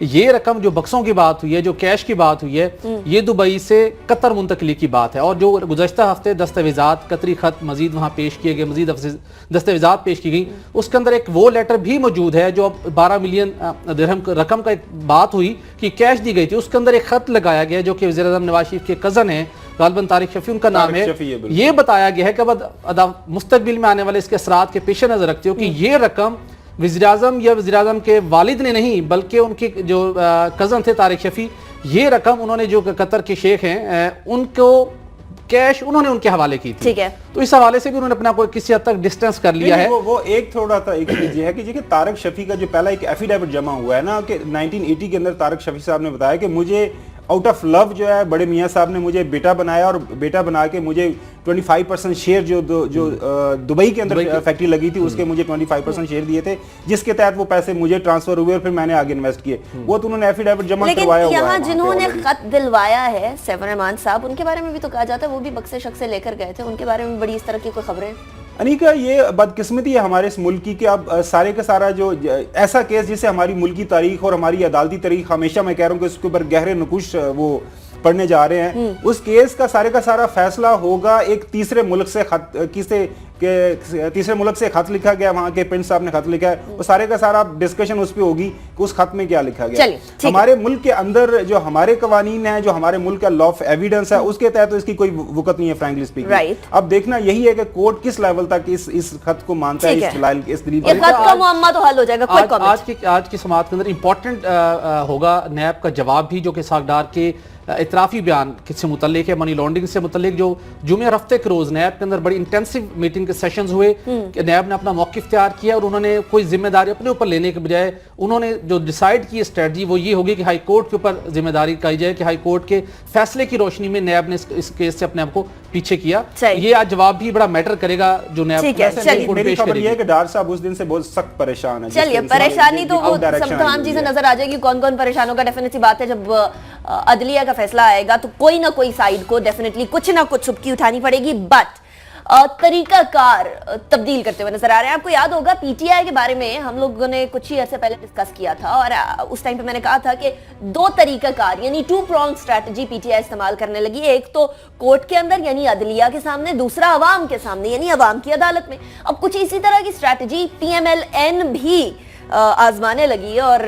یہ رقم جو بکسوں کی بات ہوئی ہے, جو کیش کی بات ہوئی ہے, یہ دبئی سے قطر منتقلی کی بات ہے. اور جو گزشتہ ہفتے دستاویزات قطری خط مزید وہاں پیش کیے گئے, مزید دستاویزات پیش کی گئی, اس کے اندر ایک وہ لیٹر بھی موجود ہے جو 12 ملین درہم رقم کا ایک بات ہوئی کہ کیش دی گئی تھی. اس کے اندر ایک خط لگایا گیا جو کہ وزیر اعظم نواز شریف کے کزن ہیں, غالباً طارق شفیع ان کا نام ہے. یہ بتایا گیا ہے کہ مستقبل میں آنے والے اس کے اثرات کے پیش نظر رکھتے ہو کہ یہ رقم وزیر اعظم یا وزیر اعظم کے والد نے نہیں بلکہ ان کے جو کزن تھے طارق شفیع, یہ رقم انہوں نے جو قطر کے شیخ ہیں ان کو کیش انہوں نے ان کے حوالے کی تھی. ٹھیک ہے, تو اس حوالے سے بھی انہوں نے اپنا کسی حد تک ڈسٹینس کر لیا ہے. وہ ایک تھوڑا تھا ایک چیز یہ ہے کہ طارق شفیع کا جو پہلا ایک ایفیڈیوٹ جمع ہوا ہے نا کہ 1980 کے اندر طارق شفیع صاحب نے بتایا کہ مجھے آؤٹ آف لو جو ہے بڑے میاں صاحب نے مجھے بیٹا بنایا اور بیٹا بنا کے مجھے 25% شیئر جو دبئی کے اندر فیکٹری لگی تھی اس کے مجھے 25% شیئر دیے تھے, جس کے تحت وہ پیسے مجھے ٹرانسفر ہوئے اور پھر میں نے آگے انویسٹ کیے. وہ تو انہوں نے ایفیڈیوٹ جمع کروایا ہوا ہے. لیکن یہاں جنہوں نے خط دلوایا ہے سیف الرحمان صاحب, ان کے بارے میں بھی تو کہا جاتا ہے وہ بھی بکسے شخص سے لے کر گئے تھے, ان کے بارے میں بڑی اس طرح کی کوئی خبریں. انیکا, یہ بدقسمتی ہے ہمارے اس ملک کی کہ اب سارے کا سارا جو ایسا کیس جسے ہماری ملکی تاریخ اور ہماری عدالتی تاریخ, ہمیشہ میں کہہ رہا ہوں کہ اس کے اوپر گہرے نقوش وہ پڑھنے جا رہے ہیں, اس کیس کا سارے کا سارا فیصلہ ہوگا ایک تیسرے ملک سے خط لکھا گیا, وہاں کے پرنس صاحب نے خط لکھا ہے, وہ سارے کا سارا ڈسکشن اس پہ ہوگی کہ اس خط میں کیا لکھا گیا. ہمارے ملک کے اندر جو ہمارے قوانین ہیں, جو ہمارے ملک کا لا آف ایویڈنس ہے, اس کے تحت اس کی کوئی وقت نہیں ہے فرینکلی اسپیکنگ. اب دیکھنا یہی ہے کہ کورٹ کس لیول تک اس خط کو مانتا ہے, اس دلائل اس دلیل یہ خط کا معاملہ تو حل ہو جائے گا. آج کی سماعت کے اندر امپورٹنٹ ہوگا نیب کا جواب بھی, جو کہ اسحاق ڈار کے اعترافی بیان سے متعلق ہے, منی لانڈرنگ سے متعلق. جو جمعہ ہفتے کے روز نیب کے اندر بڑی انٹینسو میٹنگ کے سیشنز ہوئے کہ نیب نے اپنا موقف اختیار کیا اور انہوں نے کوئی ذمہ داری اپنے اوپر لینے کے بجائے انہوں نے جو ڈیسائیڈ کی اسٹریٹجی وہ یہ ہوگی کہ ہائی کورٹ کے اوپر ذمہ داری کہی جائے, کہ ہائی کورٹ کے فیصلے کی روشنی میں نیب نے اس کیس سے اپنے آپ کو پیچھے کیا. یہ آج جواب بھی بڑا میٹر کرے گا جو نیب. میری خبر یہ ہے کہ ڈار صاحب اس دن سے بہت سخت پریشان ہے. چلیے, پریشانی تو وہ تمام چیزیں نظر آ جائے گی کون کون پریشان ہوگا. ڈیفینیٹلی بات ہے جب عدلیہ کا فیصلہ آئے گا تو کوئی نہ کوئی سائیڈ کو ڈیفینیٹلی کچھ نہ کچھ چپکی اٹھانی پڑے گی, بٹ طریقہ کار تبدیل کرتے ہوئے نظر آ رہے ہیں. آپ کو یاد ہوگا پی ٹی آئی کے بارے میں ہم لوگوں نے کچھ ہی عرصے پہلے ڈسکس کیا تھا, اور اس ٹائم پہ میں نے کہا تھا کہ 2 طریقہ کار یعنی 2 pronged اسٹریٹجی پی ٹی آئی استعمال کرنے لگی. ایک تو کورٹ کے اندر یعنی عدلیہ کے سامنے, دوسرا عوام کے سامنے یعنی عوام کی عدالت میں. اب کچھ اسی طرح کی strategy P M L N بھی آزمانے لگی ہے, اور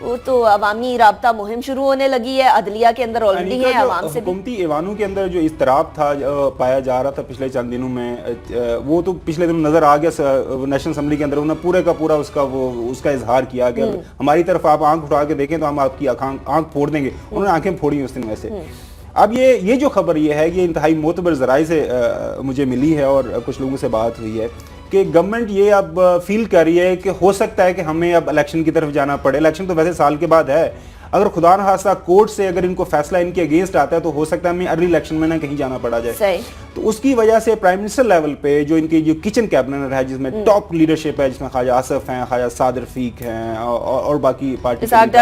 وہ تو عوامی رابطہ مہم شروع ہونے لگی ہے. عدلیہ کے اندر آلریڈی ہے, عوام سے حکومتی ایوانوں کے اندر جو اضطراب تھا پایا جا رہا تھا پچھلے چند دنوں میں, وہ تو پچھلے دنوں نظر آ گیا نیشنل اسمبلی کے اندر. انہوں نے پورے کا پورا اس کا اظہار کیا کہ ہماری طرف آپ آنکھ اٹھا کے دیکھیں تو ہم آپ کی آنکھ پھوڑ دیں گے. انہوں نے آنکھیں پھوڑی اس دن ویسے. اب یہ جو خبر یہ ہے کہ انتہائی معتبر ذرائع سے مجھے ملی ہے اور کچھ لوگوں سے بات ہوئی ہے کہ گورنمنٹ یہ اب فیل کر رہی ہے کہ ہو سکتا ہے کہ ہمیں اب الیکشن کی طرف جانا پڑے. الیکشن تو ویسے سال کے بعد ہے, اگر خدا نہ خواستہ کورٹ سے اگر ان کو فیصلہ ان کے اگینسٹ آتا ہے تو ہو سکتا ہے ہمیں ارلی الیکشن میں نہ کہیں جانا پڑا جائے. تو اس کی وجہ سے پرائم منسٹر لیول پہ جو ان کی جو کچن کیبنٹ ہے, جس میں ٹاپ لیڈرشپ ہے, جس میں خواجہ آصف ہیں, خواجہ سعد رفیق ہیں اور باقی پارٹی اسحاق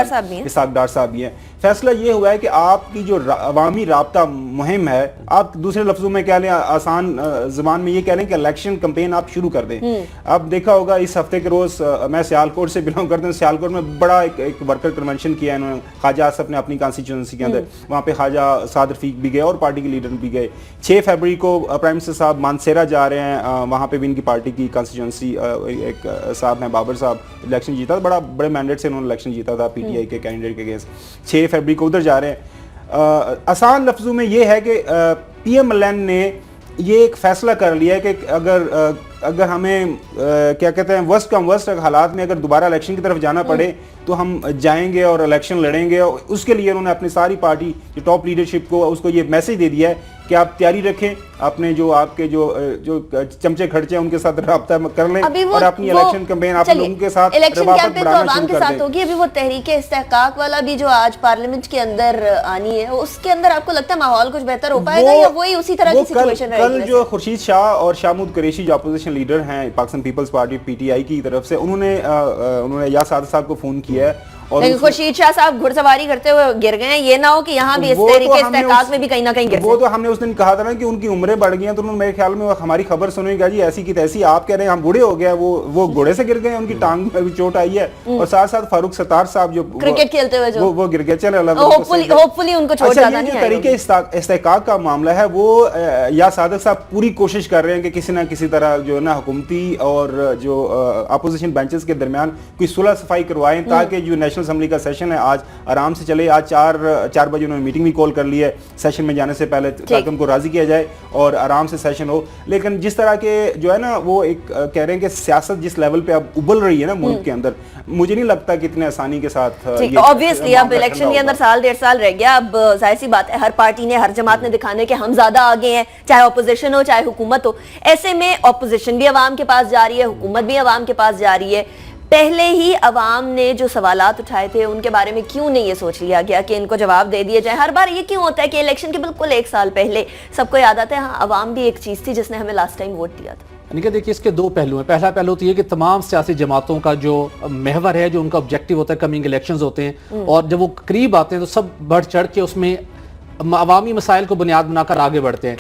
ڈار صاحب بھی ہیں, فیصلہ یہ ہوا ہے کہ آپ کی جو عوامی رابطہ مہم ہے, آپ دوسرے لفظوں میں کہہ لیں, آسان زبان میں یہ کہہ لیں کہ الیکشن کمپین آپ شروع کر دیں. آپ دیکھا ہوگا اس ہفتے کے روز, میں سیالکوٹ سے بلانگ کرتا ہوں, سیالکوٹ میں بڑا ایک ورکر کنونشن کیا انہوں نے. خواجہ آصف نے اپنی کانسٹیچوئنسی کے اندر, وہاں پہ خواجہ سعد رفیق بھی گئے اور پارٹی کے لیڈر بھی گئے. 6 فروری کو پرائم منسٹر صاحب مانسیرا جا رہے ہیں, وہاں پہ بھی ان کی پارٹی کی کانسٹیچوئنسی ایک صاحب ہیں بابر صاحب, الیکشن جیتا تھا, بڑے مینڈیٹ سے انہوں نے الیکشن جیتا تھا پی ٹی آئی کے کینڈیڈیٹ کے اگینسٹ. 6 فروری کو ادھر جا رہے ہیں. آسان لفظوں میں یہ ہے کہ پی ایم ایل این نے یہ ایک فیصلہ کر لیا ہے کہ اگر ہمیں کیا کہتے ہیں ورسٹ کم ورسٹ حالات میں اگر دوبارہ الیکشن کی طرف جانا پڑے تو ہم جائیں گے اور الیکشن لڑیں گے. اس کے لیے انہوں نے اپنی ساری پارٹی جو ٹاپ لیڈرشپ کو اس کو یہ میسج دے دیا ہے کہ آپ تیاری رکھیں, اپنے جو آپ کے جو چمچے کھڑچے ہیں ان کے ساتھ رابطہ کر لیں اور اپنی الیکشن کمپین آپ لوگوں کے ساتھ روابط بڑھانا شروع کر دیں. ہوگی ابھی وہ تحریک استحقاق والا بھی جو آج پارلیمنٹ کے اندر آنی ہے, اس کے اندر آپ کو لگتا ہے ماحول کچھ بہتر ہو پائے گا یا وہی اسی طرح کی سچویشن رہے گی؟ کل جو خورشید شاہ اور شاہمود قریشی جو اپوزیشن لیڈر ہیں Pakistan Peoples Party P T I کی طرف سے, انہوں نے یا سعادت صاحب کو فون کیا ہے اور لیکن خورشید شاہ صاحب گھڑسواری کرتے ہوئے گر گئے ہیں, یہ نہ ہو کہ یہاں بھی اس طریقے استحقاق میں بھی کہیں نہ کہیں گر وہ تو ہم نے اس دن کہا تھا نا کہ ان کی عمریں بڑھ گئی ہیں, تو انہوں نے میرے خیال میں ہماری خبر سنی گا جی ایسی کی تیسی, آپ کہہ رہے ہیں ہم بوڑھے ہو گئے, وہ گھوڑے سے گر گئے ہیں, ان کی ٹانگ میں بھی چوٹ آئی ہے, اور ساتھ ساتھ فاروق ستار صاحب جو کرکٹ کھیلتے ہوئے جو وہ گر گئے, چلے اللہ ہوپفلی ان کو چوٹ زیادہ نہیں آئی. طریقے استحقاق کا معاملہ ہے وہ یا صادق صاحب پوری کوشش کر رہے ہیں کہ کسی نہ کسی طرح جو ہے نا حکومتی اور جو اپوزیشن بینچز کے درمیان کوئی صلح صفائی کروائیں, تاکہ جو نیشنل اسمبلی کا سیشن ہے آج آرام سے چلے. آج 4 بجے انہوں نے میٹنگ بھی کال کر لی ہے سیشن میں جانے سے پہلے, تاکہ ان کو راضی کیا جائے اور آرام سے سیشن ہو. لیکن جس طرح کے جو ہے نا وہ ایک کہہ رہے ہیں کہ سیاست جس لیول پہ اب ابل رہی ہے نا ملک کے اندر, مجھے نہیں لگتا کہ اتنے آسانی کے ساتھ obviously اب الیکشن کے اندر سال 1.5 سال رہ گیا, اب ظاہر سی بات ہے ہر پارٹی نے ہر جماعت نے دکھانے کہ ہم زیادہ آگے ہیں, چاہے اپوزیشن ہو چاہے حکومت ہو. ایسے میں اپوزیشن بھی عوام کے پاس جا رہی ہے, حکومت بھی عوام کے پاس جا رہی ہے. پہلے ہی عوام نے جو سوالات اٹھائے تھے ان کے بارے میں کیوں نہیں یہ سوچ لیا گیا کہ ان کو جواب دے دیا جائے؟ ہر بار یہ کیوں ہوتا ہے کہ الیکشن کے بالکل 1 سال پہلے سب کو یاد آتا ہے ہاں عوام بھی ایک چیز تھی جس نے ہمیں لاسٹ ٹائم ووٹ دیا تھا. یعنی کہ دیکھیے اس کے 2 پہلو ہیں. پہلا پہلو تو یہ کہ تمام سیاسی جماعتوں کا جو محور ہے, جو ان کا آبجیکٹو ہوتا ہے, کمنگ الیکشنز ہوتے ہیں, اور جب وہ قریب آتے ہیں تو سب بڑھ چڑھ کے اس میں عوامی مسائل کو بنیاد بنا کر آگے بڑھتے ہیں.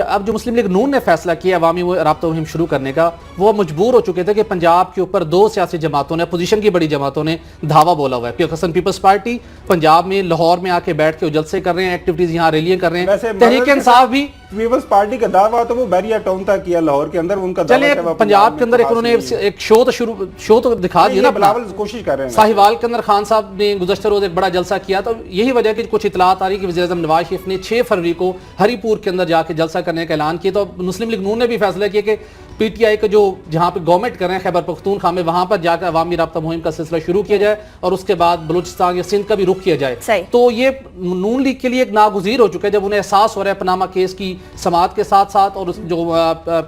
اب جو مسلم لیگ نون نے فیصلہ کیا عوامی رابطہ مہم شروع کرنے کا, وہ مجبور ہو چکے تھے کہ پنجاب کے اوپر 2 سیاسی جماعتوں نے, اپوزیشن کی بڑی جماعتوں نے دھاوا بولا ہوا ہے. پاکستان پیپلز پارٹی پنجاب میں لاہور میں آ کے بیٹھ کے جلسے کر رہے ہیں, ایکٹیویٹیز یہاں ریلیاں کر رہے ہیں. تحریک انصاف بھی پیپلز پارٹی کا دعویٰ تو وہ بیریا ٹاؤن تک کیا لاہور کے اندر, ان کا چلے پنجاب کے اندر انہوں نے ایک شو تو دکھا دیا نا, بلاول کوشش کر رہے ہیں. ساہیوال کے اندر خان صاحب نے گزشتہ روز ایک بڑا جلسہ کیا, تو یہی وجہ کہ کچھ اطلاعات آ رہی کہ وزیر اعظم نواز شریف نے 6 فروری کو ہری پور کے اندر جا کے جلسہ کرنے کا اعلان کیا. تو مسلم لیگ نون نے بھی فیصلہ کیا کہ پی ٹی آئی کا جو جہاں پہ گورنمنٹ کر رہے ہیں خیبر پختونخوا میں, وہاں پر جا کر عوامی رابطہ مہم کا سلسلہ شروع کیا جائے, اور اس کے بعد بلوچستان یا سندھ کا بھی رخ کیا جائے. تو یہ نون لیگ کے لیے ایک ناگزیر ہو چکا ہے, جب انہیں احساس ہو رہا ہے پاناما کیس کی سماعت کے ساتھ ساتھ, اور جو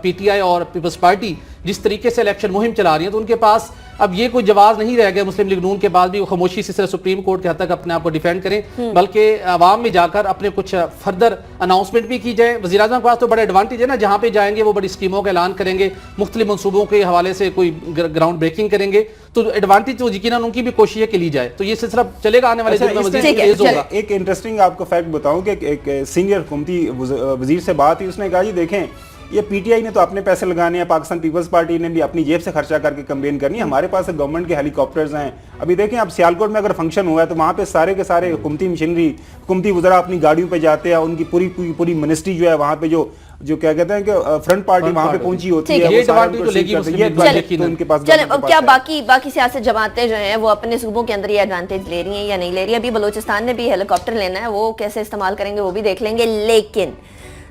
پی ٹی آئی اور پیپلز پارٹی جس طریقے سے الیکشن مہم چلا رہی ہیں, تو ان کے پاس اب یہ کوئی جواز نہیں رہ گیا مسلم لیگ نون کے بعد بھی وہ خاموشی سے سپریم کورٹ کے حد تک اپنے آپ کو ڈیفینڈ کریں, بلکہ عوام میں جا کر اپنے کچھ فردر اناؤنسمنٹ بھی کی جائے. وزیر اعظم کے پاس تو بڑا ایڈوانٹیج ہے نا, جہاں پہ جائیں گے وہ بڑی اسکیموں کا اعلان کریں گے, مختلف منصوبوں کے حوالے سے کوئی گراؤنڈ بریکنگ کریں گے, تو ایڈوانٹیج تو یقیناً ان کی بھی کوشش ہے کہ لی جائے. تو یہ سلسلہ چلے گا آنے والے دنوں میں ہوگا. ایک انٹرسٹنگ آپ کو فیکٹ بتاؤں کہ ایک سینئر حکومتی وزیر سے بات ہوئی, اس نے کہا جی دیکھیں یہ پی ٹی آئی نے تو اپنے پیسے لگانے ہیں, پاکستان پیپلز پارٹی نے بھی اپنی جیب سے خرچہ کر کے کمپین کرنی ہے, ہمارے پاس گورنمنٹ کے ہیلی کاپٹرز ہیں. ابھی دیکھیں اب سیالکوٹ میں اگر فنکشن ہوا ہے تو وہاں پہ سارے کے سارے حکومتی مشینری, حکومتی وزراء اپنی گاڑیوں پہ جاتے ہیں, ان کی پوری منسٹری جو ہے وہاں پہ جو کیا کہتے ہیں کہ فرنٹ پارٹی وہاں پہ پہنچی ہوتی ہے. چلیں اب کیا باقی سیاسی جماعتیں جو ہیں وہ اپنے صوبوں کے اندر یہ ایڈوانٹیج لے رہی ہیں یا نہیں لے رہی ہیں؟ ابھی بلوچستان نے بھی ہیلی کاپٹر لینا ہے, وہ کیسے استعمال کریں گے وہ بھی دیکھ لیں گے. لیکن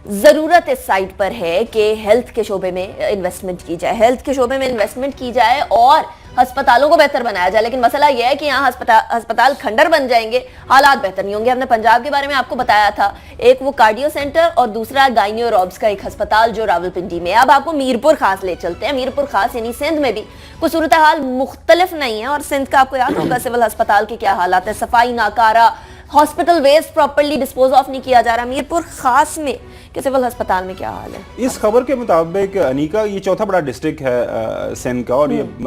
ضرورت اس سائٹ پر ہے کہ ہیلتھ کے شعبے میں انویسٹمنٹ کی جائے, ہیلتھ کے شعبے میں انویسٹمنٹ کی جائے اور ہسپتالوں کو بہتر بنایا جائے. لیکن مسئلہ یہ ہے کہ یہاں ہسپتال کھنڈر بن جائیں گے, حالات بہتر نہیں ہوں گے. ہم نے پنجاب کے بارے میں آپ کو بتایا تھا, ایک وہ کارڈیو سینٹر اور دوسرا گائنیو روبس کا ایک ہسپتال جو راولپنڈی میں. اب آپ کو میرپور خاص لے چلتے ہیں. میرپور خاص یعنی سندھ میں بھی کوئی صورتحال مختلف نہیں ہے, اور سندھ کا آپ کو یاد ہوگا سول ہسپتال کے کیا حالات ہے, صفائی ناکارہ, hospital waste properly dispose of نہیں کیا جا رہا. میرپور خاص میں کہ سول ہسپتال میں کیا حال ہے؟ اس خبر کے مطابق انیکا یہ 4تھا بڑا ڈسٹرکٹ ہے سندھ کا, اور یہ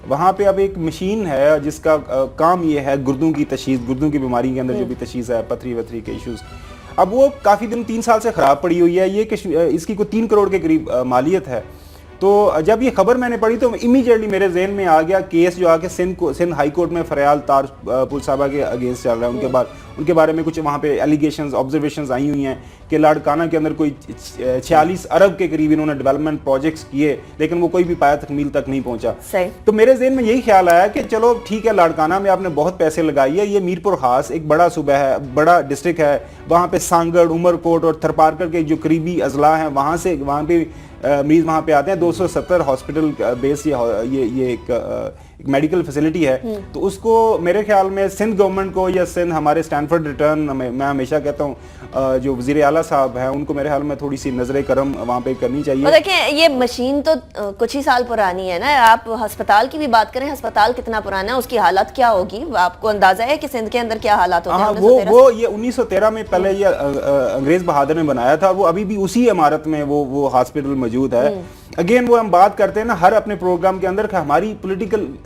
وہاں پہ اب ایک مشین ہے جس کا کام یہ ہے گردوں کی تشخیص, گردوں کی بیماری کے اندر جو بھی تشخیص ہے, پتھری وتھری کے ایشوز. اب وہ کافی دن 3 سال سے خراب پڑی ہوئی ہے. یہ اس کی کوئی 3 کروڑ کے قریب مالیت ہے. تو جب یہ خبر میں نے پڑھی تو امیجیٹلی میرے ذہن میں آ گیا کیس جو آ کے سندھ ہائی کورٹ میں فریال تار پل صاحبہ کے اگینسٹ چل رہا ہے. ان کے بارے میں کچھ وہاں پہ ایلیگیشنز آبزرویشنز آئی ہوئی ہیں کہ لاڑکانہ کے اندر کوئی 46 ارب کے قریب انہوں نے ڈیولپمنٹ پروجیکٹس کیے, لیکن وہ کوئی بھی پایا تکمیل تک نہیں پہنچا. تو میرے ذہن میں یہی خیال آیا کہ چلو ٹھیک ہے, لاڑکانہ میں آپ نے بہت پیسے لگائی ہے, یہ میرپور خاص ایک بڑا صوبہ ہے, بڑا ڈسٹرکٹ ہے, وہاں پہ سانگڑ, عمر کوٹ اور تھرپارکر کے جو قریبی اضلاع ہیں وہاں پہ مریض وہاں پہ آتے ہیں. 270 ہاسپٹل بیس یہ ایک میڈیکل فیسلٹی ہے. تو اس کو میرے خیال میں سندھ گورنمنٹ کو یا سندھ ہمارے اسٹینفرڈ ریٹرن, میں ہمیشہ کہتا ہوں جو وزیر اعلیٰ صاحب ہیں ان کو میرے خیال میں تھوڑی سی نظر کرم وہاں پہ کرنی چاہیے. دیکھیں یہ مشین تو کچھ ہی سال پرانی ہے نا, آپ ہسپتال کی بھی بات کریں, ہسپتال کتنا پرانا ہے, اس کی حالت کیا ہوگی, آپ کو اندازہ ہے کہ سندھ کے اندر کیا حالات ہوتے ہیں؟ وہ یہ 1913 میں پہلے یہ انگریز بہادر نے بنایا تھا, وہ ابھی بھی اسی عمارت میں وہ ہاسپٹل موجود ہے. اگین وہ ہم بات کرتے ہیں نا ہر اپنے پروگرام کے اندر کہ ہماری پولیٹیکل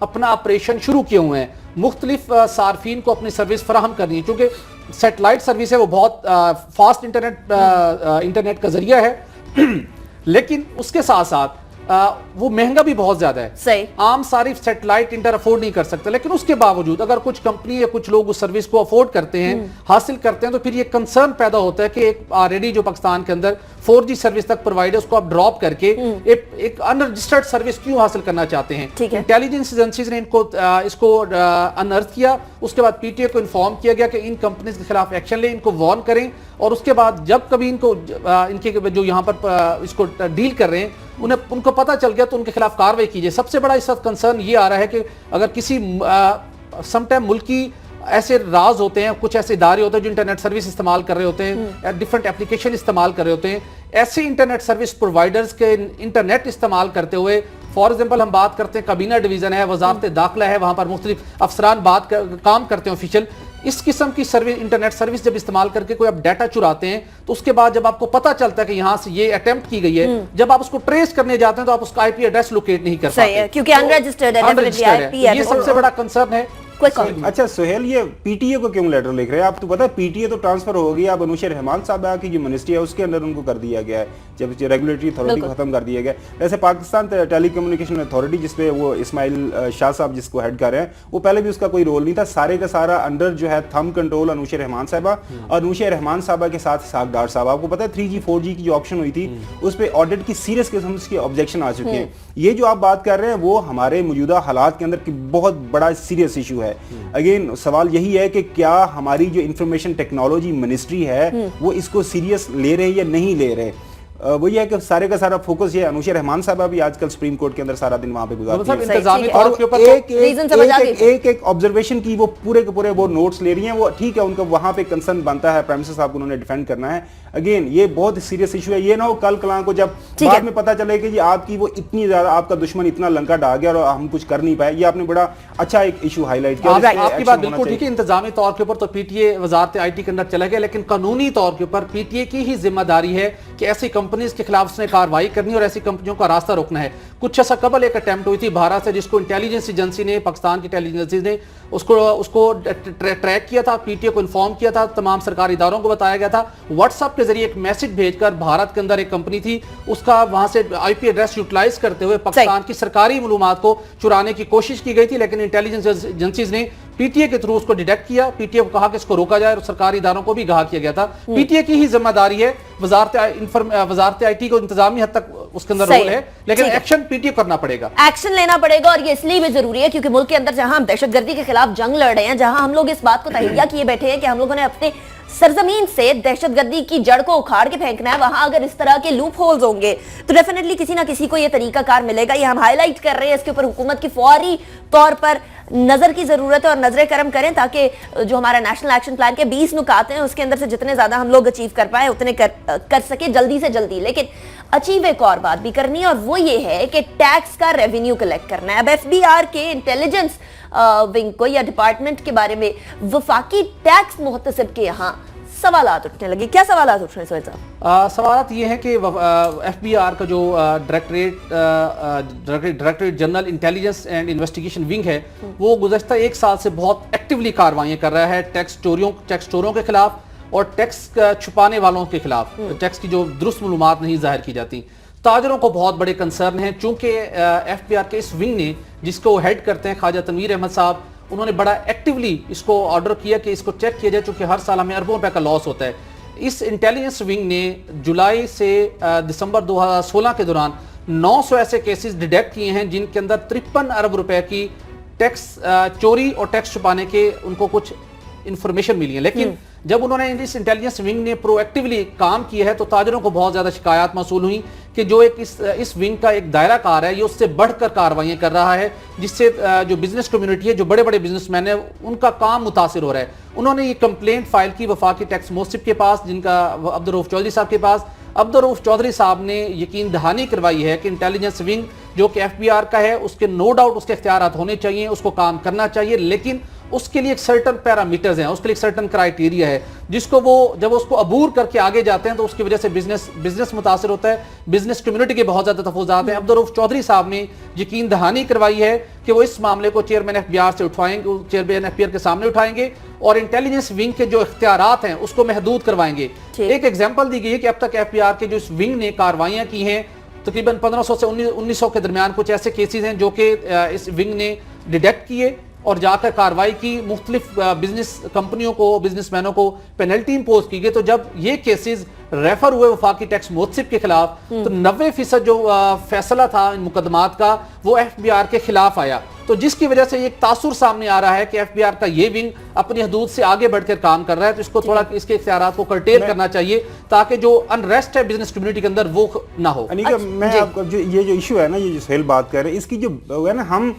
اپنا آپریشن شروع کیے ہوئے ہیں, مختلف صارفین کو اپنی سروس فراہم کرنی ہے, چونکہ سیٹلائٹ سروس ہے وہ بہت فاسٹ انٹرنیٹ کا ذریعہ ہے لیکن اس کے ساتھ ساتھ وہ مہنگا بھی بہت زیادہ ہے. صحیح. عام صارف سیٹلائٹ انٹر افورڈ نہیں کر سکتے, لیکن اس کے باوجود اگر کچھ کمپنی یا کچھ لوگ اس سروس کو افورڈ کرتے ہیں, حاصل کرتے ہیں, تو پھر یہ کنسرن پیدا ہوتا ہے کہ ایک آلریڈی جو پاکستان کے اندر 4G سروس تک پرووائڈ ہے اس کو آپ ڈراپ کر کے ایک ان رجسٹرڈ سروس کیوں حاصل کرنا چاہتے ہیں. انٹیلیجنس ایجنسیز نے اس کو انرتھ کیا, اس کے بعد پی ٹی اے کو انفارم کیا گیا کہ ان کمپنیز کے خلاف ایکشن لیں, ان کو وارن کریں, اور اس کے بعد جب کبھی ان کے جو یہاں پر اس کو ڈیل کر رہے ہیں ان کو پتہ چل گیا تو ان کے خلاف کاروائی کیجیے. سب سے بڑا اس وقت کنسرن یہ آ رہا ہے کہ اگر کسی سم ٹائم ملکی ایسے راز ہوتے ہیں, کچھ ایسے ادارے ہوتے ہیں جو انٹرنیٹ سروس استعمال کر رہے ہوتے ہیں, ڈیفرنٹ اپلیکیشن استعمال کر رہے ہوتے ہیں, ایسے انٹرنیٹ سروس پرووائڈرز کے انٹرنیٹ استعمال کرتے ہوئے, فار ایگزامپل ہم بات کرتے ہیں کابینہ ڈویژن ہے, وزارت داخلہ ہے, وہاں پر مختلف افسران کام کرتے ہیں آفیشیل, اس قسم کی انٹرنیٹ سروس جب استعمال کر کے کوئی آپ ڈیٹا چراتے ہیں تو اس کے بعد جب آپ کو پتہ چلتا ہے کہ یہاں سے یہ اٹیمپٹ کی گئی ہے, جب آپ اس کو ٹریس کرنے جاتے ہیں تو آپ اس کا آئی پی ایڈریس لوکیٹ نہیں کر پاتے کیونکہ انرجسٹرڈ ہے. یہ سب سے بڑا کنسرن ہے. اچھا سہیل, یہ پی ٹی اے کو کیوں لیٹر لکھ رہے ہیں آپ؟ تو پتہ ہے پی ٹی اے تو ٹرانسفر ہو گیا, اب انوشیر رحمان صاحبہ کی جو منسٹری ہے اس کے اندر ان کو کر دیا گیا ہے, جب ریگولیٹری اتھارٹی کو ختم کر دیا گیا. ویسے پاکستان ٹیلی کمیونیکیشن اتھارٹی جس پہ وہ اسماعیل شاہ صاحب جس کو ہیڈ کر رہے ہیں, وہ پہلے بھی اس کا کوئی رول نہیں تھا, سارے کا سارا انڈر جو ہے تھم کنٹرول انوشیر رحمان صاحبہ, اور انوشیر رحمان صاحبہ کے ساتھ اسحاق ڈار صاحب. آپ کو پتہ ہے 3G 4G کی جو آپشن ہوئی تھی اس پہ آڈٹ کی سیریس قسم کی آبجیکشن آ چکی ہیں. یہ جو آپ بات کر رہے ہیں وہ ہمارے موجودہ حالات کے اندر بہت بڑا سیریس ایشو ہے. اگین سوال یہی ہے کہ کیا ہماری جو انفارمیشن ٹیکنالوجی منسٹری ہے وہ اس کو سیریس لے رہے یا نہیں لے رہے. وہ یہ ہے کہ سارے کا سارا فوکس یہ انوشیر رحمان صاحبہ بھی آج کل سپریم کورٹ کے اندر سارا دن وہاں پہ گزارتی ہیں, ایک آبزرویشن کی وہ پورے کے پورے وہ نوٹس لے رہی ہیں. وہ ٹھیک ہے, ان کا وہاں پہ کنسرن بنتا ہے, پرائم منسٹر صاحب کو انہوں نے ڈیفینڈ کرنا ہے. اگین یہ بہت سیریس ایشو ہے, یہ نہ ہو کل کلاں کو جب بعد میں پتہ چلے کہ جی آپ کی وہ اتنی زیادہ, آپ کا دشمن اتنا لنکا ڈا گیا اور ہم کچھ کر نہیں پائے. یہ آپ نے بڑا اچھا ایک ایشو ہائی لائٹ کیا. آپ کی بات بالکل ٹھیک ہے, انتظامی طور کے اوپر تو پی ٹی اے وزارت آئی ٹی کے اندر چلا گیا, لیکن قانونی طور کے اوپر پی ٹی اے کی ہی ذمہ داری ہے کہ ایسی کمپنیز کے خلاف اس نے کارروائی کرنی اور ایسی کمپنیوں کا راستہ روکنا ہے. کچھ عرصہ قبل ایک اٹیمپٹ ہوئی تھی بھارت سے, جس کو انٹیلیجنس ایجنسی نے, پاکستان کی انٹیلیجنس ایجنسی نے اس کو ٹریک کیا تھا, پی ٹی اے کو انفارم کیا تھا, تمام سرکاری اداروں کو بتایا گیا تھا. واٹس ایپ کے ذریعے ایک میسج بھیج کر بھارت کے اندر ایک کمپنی تھی, اس کا وہاں سے آئی پی ایڈریس یوٹیلائز کرتے ہوئے پاکستان کی سرکاری معلومات کو چرانے کی کوشش کی گئی تھی, لیکن انٹیلیجنس ایجنسیز نے پی ٹی اے کے تھرو اس کو ڈیٹیکٹ کیا. پی ٹی اے کو کہا کہ اس کو روکا جائے, اور سرکاری اداروں کو بھی آگاہ کیا گیا تھا. پی ٹی اے کی ہی ذمہ داری ہے, وزارت آئی ٹی کو انتظامی حد تک اس کے اندر رول ہے, لیکن ایکشن پی ٹی اے کرنا پڑے گا, ایکشن لینا پڑے گا. اور یہ اس لیے بھی ضروری ہے کیونکہ ملک کے اندر جہاں ہم دہشت گردی کے خلاف جنگ لڑ رہے ہیں, جہاں ہم لوگ اس بات کو تہیہ کیے بیٹھے ہیں کہ ہم لوگوں نے اپنے سرزمین سے دہشت گردی کی جڑ کو اکھاڑ کے پھینکنا ہے, وہاں اگر اس طرح کے لوپ ہولز ہوں گے تو ڈیفینیٹلی کسی نہ کسی کو یہ طریقہ کار ملے گا. یہ ہم ہائی لائٹ کر رہے ہیں, اس کے اوپر حکومت کی فوری طور پر نظر کی ضرورت ہے اور نظر کرم کریں تاکہ جو ہمارا نیشنل ایکشن پلان کے 20 نکات ہیں اس کے اندر سے جتنے زیادہ ہم لوگ اچیو کر پائیں اتنے کر سکے جلدی سے جلدی. لیکن اچیو ایک اور بات بھی کرنی ہے, اور وہ یہ ہے کہ ٹیکس کا ریونیو کلیکٹ کرنا ہے. اب ایف بی آر کے انٹیلیجنس ونگ کو یا ڈپارٹمنٹ کے بارے میں وفاقی ٹیکس محتسب کے یہاں سوالات اٹھنے لگے. کیا سوالات اٹھ رہے ہیں سہیل صاحب؟ سوالات یہ ہیں کہ ایف بی آر کا جو directorate general intelligence and investigation wing ہے, وہ گزشتہ 1 سال سے بہت ایکٹیولی کاروائیاں کر رہا ہے ٹیکس چوروں کے خلاف اور ٹیکس چھپانے والوں کے خلاف, ٹیکس کی جو درست معلومات نہیں ظاہر کی جاتی. تاجروں کو بہت بڑے کنسرن ہیں, چونکہ ایف بی آر کے اس ونگ نے, جس کو ہیڈ کرتے ہیں خواجہ تنویر احمد صاحب, انہوں نے بڑا ایکٹیولی اس کو آرڈر کیا کہ اس کو چیک کیا جائے, چونکہ ہر سال ہمیں اربوں روپے کا لاس ہوتا ہے. اس انٹیلیجنس ونگ نے جولائی سے دسمبر 2016 کے دوران 900 ایسے کیسز ڈیٹیکٹ کیے ہیں جن کے اندر 53 ارب روپے کی ٹیکس چوری اور ٹیکس چھپانے کے ان کو کچھ انفارمیشن ملی ہے. لیکن جب انہوں نے اس انٹیلیجنس ونگ نے پرو ایکٹیولی کام کیا ہے تو تاجروں کو بہت زیادہ شکایات موصول ہوئیں کہ جو ایک اس ونگ کا ایک دائرہ کار ہے, یہ اس سے بڑھ کر کاروائیاں کر رہا ہے, جس سے جو بزنس کمیونٹی ہے, جو بڑے بڑے بزنس مین ہیں, ان کا کام متاثر ہو رہا ہے. انہوں نے یہ کمپلینٹ فائل کی وفاقی ٹیکس محتسب کے پاس, جن کا عبدالرؤف چودھری صاحب کے پاس. عبدالرؤف چودھری صاحب نے یقین دہانی کروائی ہے کہ انٹیلیجنس ونگ جو کہ ایف بی آر کا ہے, اس کے نو ڈاؤٹ اس کے اختیارات ہونے چاہیے, اس کو کام کرنا چاہیے, لیکن اس کے لیے ایک سرٹن پیرامیٹرز ہیں, اس کے لیے ایک سرٹن کرائیٹیریا ہے جس کو وہ جب اس کو عبور کر کے آگے جاتے ہیں تو اس کی وجہ سے بزنس متاثر ہوتا ہے, بزنس کمیونٹی کے بہت زیادہ تحفظات ہیں. عبدالرؤف چودھری صاحب نے یقین دہانی کروائی ہے کہ وہ اس معاملے کو چیئرمین ایف بی آر سے اٹھوائیں گے, چیئرمین ایف بی آر کے سامنے اٹھائیں گے اور انٹیلیجنس ونگ کے جو اختیارات ہیں اس کو محدود کروائیں گے. ایک ایگزامپل دی گئی ہے کہ اب تک ایف بی آر کے جو اس ونگ نے کاروائیاں کی ہیں تقریباً 1500 سے 1900 کے درمیان کچھ ایسے کیسز ہیں جو کہ اس ونگ نے ڈیٹیکٹ کیے اور جا کر کاروائی کی, مختلف بزنس کمپنیوں کو, بزنس مینوں کو پینلٹی امپوز کی گئی. تو جب یہ کیسز ریفر ہوئے وفاقی ٹیکس محتسب کے خلاف تو 90% جو فیصلہ تھا ان مقدمات کا وہ ایف بی آر کے خلاف آیا, تو جس کی وجہ سے ایک تاثر سامنے آ رہا ہے کہ ایف بی آر کا یہ ونگ اپنی حدود سے آگے بڑھ کر کام کر رہا ہے. تو اس کو تھوڑا اس کے اختیارات کو کرٹیل کرنا چاہیے تاکہ جو انریسٹ ہے بزنس کمیونٹی کے اندر وہ نہ ہو. میں آپ کو یہ جو ایشو ہے نا, یہ جو سہیل بات کر رہے ہیں, اس کی جو ہے نا, ہم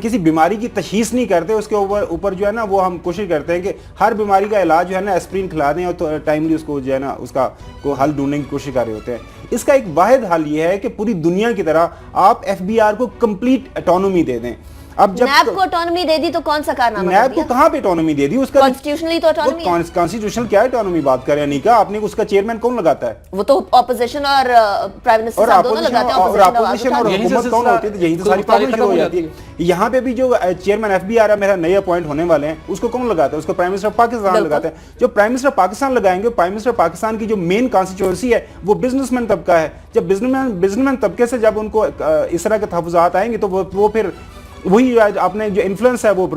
کسی بیماری کی تشخیص نہیں کرتے, اس کے اوپر جو ہے نا وہ ہم کوشش کرتے ہیں کہ ہر بیماری کا علاج جو ہے نا ایسپرین کھلا دیں اور ٹائملی اس کو جو ہے نا اس کا کو حل ڈھونڈنے کی کوشش کر رہے ہوتے ہیں. اس کا ایک واحد حل یہ ہے کہ پوری دنیا کی طرح آپ ایف بی آر کو کمپلیٹ اٹانومی دے دیں. اب جب نیب کو اٹانومی دے دی تو کون سا کارنامہ کر نیب دیا؟ کو کہاں پہ اٹانومی دے دی؟ اس کا کانسٹیٹیوشنلی تو اٹانومی ہے. کانسٹیٹیوشنل کیا اٹانومی بات کر رہے ہیں نیکا, آپ نے اس کا چیئرمین کون لگاتا ہے؟ وہ تو اپوزیشن اور پرائم منسٹر صاحب دونوں لگاتے ہیں. اور اپوزیشن اور حکومت کون ہوتی ہے؟ یہی تو ساری پرابلم شروع ہو جاتی ہے. یہاں پہ بھی جو چیئرمین ایف بی آر ہے میرا نئے اپوائنٹ ہونے والے ہیں, اس کو کون لگاتا ہے؟ اس کو پرائم منسٹر پاکستان لگاتے ہیں. جو پرائم منسٹر پاکستان لگائیں گے, پرائم منسٹر پاکستان کی جو مین کانسٹیچوئنسی ہے وہ بزنس مین طبقہ ہے. جب بزنس مین طبقے سے جب ان کو اس طرح کے تحفظات آئیں گے تو وہ پھر وہی اپنے جو انفلوئنس ہے وہ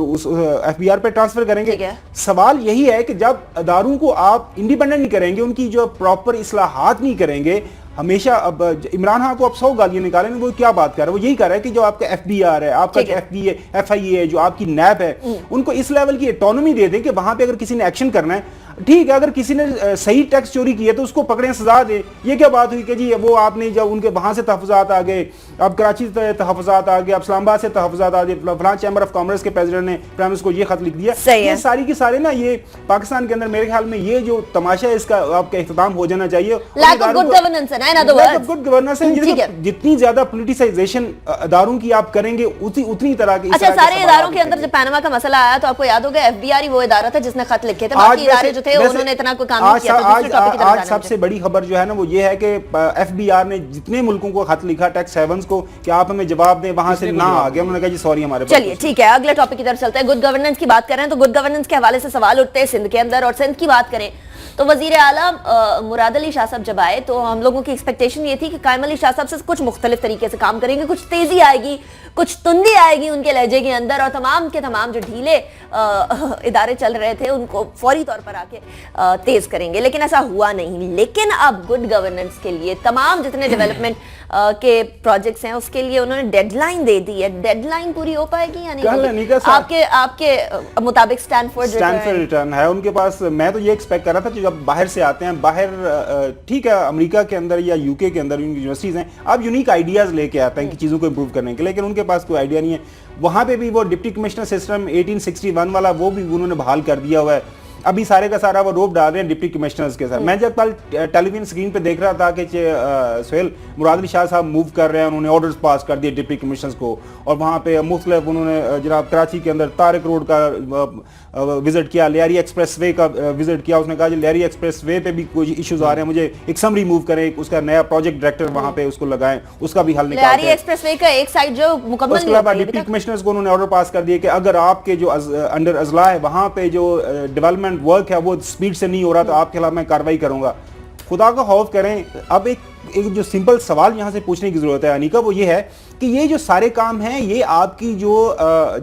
ایف بی آر پہ ٹرانسفر کریں گے. سوال یہی ہے کہ جب اداروں کو آپ انڈیپینڈنٹ نہیں کریں گے, ان کی جو پراپر اصلاحات نہیں کریں گے, ہمیشہ اب عمران خان کو اب 100 گالیاں نکالیں گے, وہ کیا بات کر رہا ہے؟ وہ یہی کر رہا ہے کہ جو آپ کا ایف بی آر ہے, آپ کا ایف آئی اے ہے, جو آپ کی نیب ہے, ان کو اس لیول کی اٹانومی دے دیں کہ وہاں پہ اگر کسی نے ایکشن کرنا ہے ٹھیک ہے, اگر کسی نے صحیح ٹیکس چوری کی ہے تو اس کو پکڑیں, سزا دے. یہ کیا بات ہوئی کہ جی وہ آپ نے جب ان کے وہاں سے تحفظات آ گئے, اب کراچی سے تحفظات آ گئے, اب اسلام آباد سے تحفظات آ گئے, فلاں چیمبر آف کامرس کے پریزیڈنٹ نے پرائم منسٹر کو یہ خط لکھ دیا. یہ ساری کی سارے نا یہ پاکستان کے اندر میرے خیال میں یہ جو تماشا ہے اس کا آپ کا اختتام ہو جانا چاہیے. لیک آف گڈ گورننس ہے نا, in other words good governance ہے. جتنی زیادہ پولیٹیسائزیشن اداروں کی آپ کریں گے اتنی طرح کی. اچھا, سارے اداروں کے اندر جب پاناما کا مسئلہ آیا تو آپ کو یاد ہوگا ایف بی آر ہی وہ ادارہ تھا جس نے خط لکھے تھے, باقی ادارے جو تھے انہوں نے اتنا آج سب سے بڑی خبر جو ہے نا وہ یہ ہے کہ ایف بی آر نے جتنے ملکوں کو خط لکھا ٹیکس ہیونز کو کہ آپ ہمیں جواب دیں, وہاں سے نہ آ گیا, انہوں نے کہا جی سوری ہمارے. چلیے ٹھیک ہے, اگلے ٹاپک کی طرف چلتے ہیں. گڈ گورننس کی بات کر رہے ہیں تو گڈ گورننس کے حوالے سے سوال اٹھتے ہیں سندھ کے اندر, اور سندھ کی بات کریں تو وزیر اعلیٰ مراد علی شاہ صاحب جب آئے تو ہم لوگوں کی ایکسپیکٹیشن یہ تھی کہ قائم علی شاہ صاحب سے کچھ مختلف طریقے سے کام کریں گے, کچھ تیزی آئے گی, کچھ تندی آئے گی ان کے لہجے کے اندر, اور تمام کے تمام جو ڈھیلے ادارے چل رہے تھے ان کو فوری طور پر آ کے تیز کریں گے. لیکن ایسا ہوا نہیں. لیکن اب گڈ گورننس کے لیے تمام جتنے ڈیولپمنٹ کے پروجیکٹس ہیں اس کے لیے انہوں نے ڈیڈ لائن دے دی ہے. ڈیڈ لائن پوری ہو پائے گی یا نہیں؟ آپ کے مطابق اسٹینفورڈ ریٹرن ہے ان کے پاس. میں تو یہ ایکسپیکٹ کر رہا تھا کہ جب باہر سے آتے ہیں, باہر ٹھیک ہے امریکہ کے اندر یا یو کے اندر یونیورسٹیز ہیں, آپ یونیک آئیڈیاز لے کے آتے ہیں کہ چیزوں کو امپروو کرنے کے, لیکن ان کے پاس کوئی آئیڈیا نہیں ہے. وہاں پہ بھی وہ ڈپٹی کمشنر سسٹم 1861 والا وہ بھی انہوں نے بحال کر دیا ہوا ہے. ابھی سارے کا سارا وہ روپ ڈال رہے ہیں ڈپٹی کمشنرز کے ساتھ. میں جب کل ٹیلی ویژن اسکرین پہ دیکھ رہا تھا کہ سہیل مراد علی شاہ صاحب موو کر رہے ہیں, انہوں نے آرڈرز پاس کر دیے ڈپٹی کمشنرز کو, اور وہاں پہ مختلف انہوں نے جناب کراچی کے اندر طارق روڈ کا وزٹ کیا, لیاری ایکسپریس وے کا وزٹ کیا. اس نے کہا جی لیاری ایکسپریس وے پہ بھی کوئی ایشوز آ رہے ہیں, مجھے ایک سمری موو کریں, اس کا نیا پروجیکٹ ڈائریکٹر وہاں پہ اس کو لگائیں, اس کا بھی حل نکالتے ہیں. لیاری ایکسپریس وے کا ایک سائیڈ جو مکمل اس کے علاوہ ڈپٹی کمشنرز کو انہوں نے آرڈر پاس کر دیے کہ اگر آپ کے جو انڈر اضلاع ہے وہاں پہ جو ڈیولپمنٹ ورک ہے وہ سپیڈ سے نہیں ہو رہا تو آپ کے خلاف میں کارروائی کروں گا. خدا کا خوف کریں. اب ایک جو سمپل سوال یہاں سے پوچھنے کی ضرورت ہے انیکا, وہ یہ ہے کہ یہ جو سارے کام ہیں یہ آپ کی جو